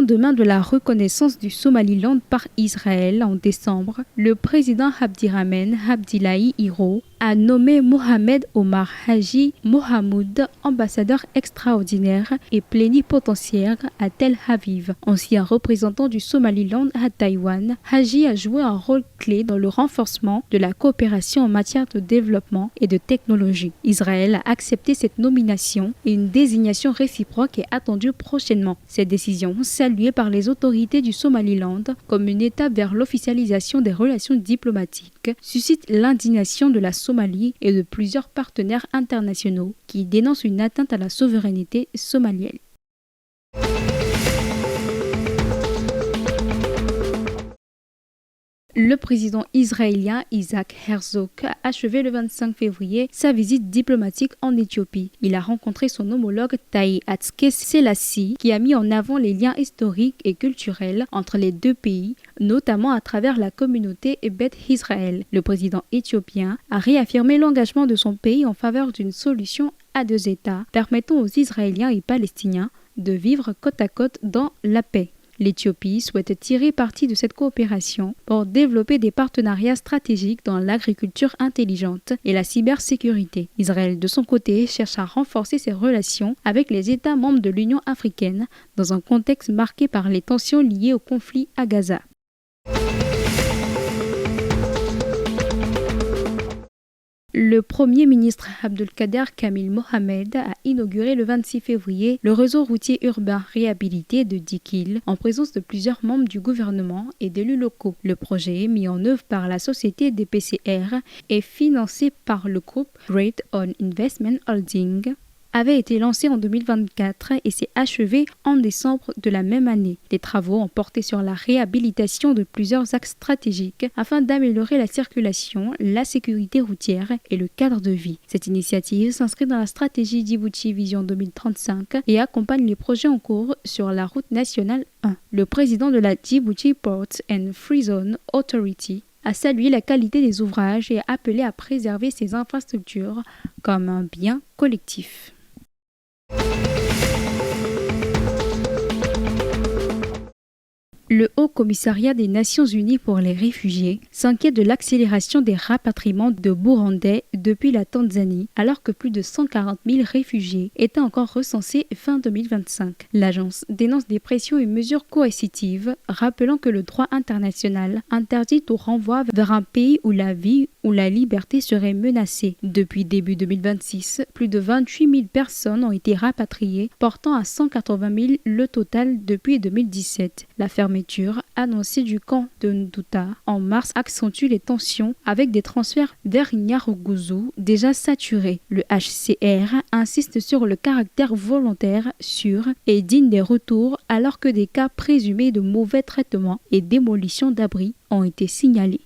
lendemain de la reconnaissance du Somaliland par Israël en décembre, le président Abdirahman Abdillahi Iro a nommé Mohamed Omar Haji Mohamoud ambassadeur extraordinaire et plénipotentiaire à Tel Aviv. Ancien représentant du Somaliland à Taïwan, Haji a joué un rôle clé dans le renforcement de la coopération en matière de développement et de technologie. Israël a accepté cette nomination et une désignation réciproque est attendue prochainement. Cette décision, saluée par les autorités du Somaliland comme une étape vers l'officialisation des relations diplomatiques, suscite l'indignation de la Somalie et de plusieurs partenaires internationaux qui dénoncent une atteinte à la souveraineté somalienne. Le président israélien Isaac Herzog a achevé le 25 février sa visite diplomatique en Éthiopie. Il a rencontré son homologue Taye Atske-Selassie qui a mis en avant les liens historiques et culturels entre les deux pays, notamment à travers la communauté Beth Israël. Le président éthiopien a réaffirmé l'engagement de son pays en faveur d'une solution à deux États, permettant aux Israéliens et Palestiniens de vivre côte à côte dans la paix. L'Éthiopie souhaite tirer parti de cette coopération pour développer des partenariats stratégiques dans l'agriculture intelligente et la cybersécurité. Israël, de son côté, cherche à renforcer ses relations avec les États membres de l'Union africaine dans un contexte marqué par les tensions liées au conflit à Gaza. Le Premier ministre Abdelkader Kamil Mohamed a inauguré le 26 février le réseau routier urbain réhabilité de Dikil en présence de plusieurs membres du gouvernement et d'élus locaux. Le projet, mis en œuvre par la société DPCR, est financé par le groupe Great On Investment Holding, avait été lancé en 2024 et s'est achevé en décembre de la même année. Les travaux ont porté sur la réhabilitation de plusieurs axes stratégiques afin d'améliorer la circulation, la sécurité routière et le cadre de vie. Cette initiative s'inscrit dans la stratégie Djibouti Vision 2035 et accompagne les projets en cours sur la route nationale 1. Le président de la Djibouti Ports and Free Zone Authority a salué la qualité des ouvrages et a appelé à préserver ces infrastructures comme un bien collectif. Le Haut Commissariat des Nations Unies pour les réfugiés s'inquiète de l'accélération des rapatriements de Burundais depuis la Tanzanie, alors que plus de 140 000 réfugiés étaient encore recensés fin 2025. L'agence dénonce des pressions et mesures coercitives, rappelant que le droit international interdit tout renvoi vers un pays où la vie ou la liberté serait menacée. Depuis début 2026, plus de 28 000 personnes ont été rapatriées, portant à 180 000 le total depuis 2017. La fermeture annoncée du camp de Nduta en mars accentue les tensions avec des transferts vers Nyaruguzu déjà saturés. Le HCR insiste sur le caractère volontaire, sûr et digne des retours alors que des cas présumés de mauvais traitements et démolition d'abris ont été signalés.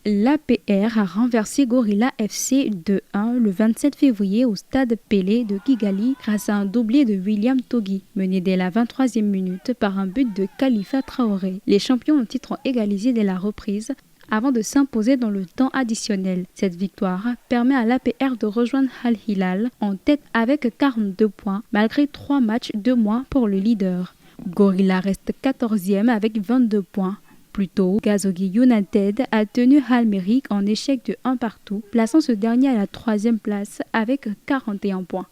L'APR a renversé Gorilla FC 2-1 le 27 février au stade Pelé de Kigali grâce à un doublé de William Togi, mené dès la 23e minute par un but de Khalifa Traoré. Les champions en titre ont égalisé dès la reprise avant de s'imposer dans le temps additionnel. Cette victoire permet à l'APR de rejoindre Al Hilal en tête avec 42 points malgré 3 matchs de moins pour le leader. Gorilla reste 14e avec 22 points. Plus tôt, Gazogi United a tenu Al Merrikh en échec de 1 partout, plaçant ce dernier à la 3e place avec 41 points.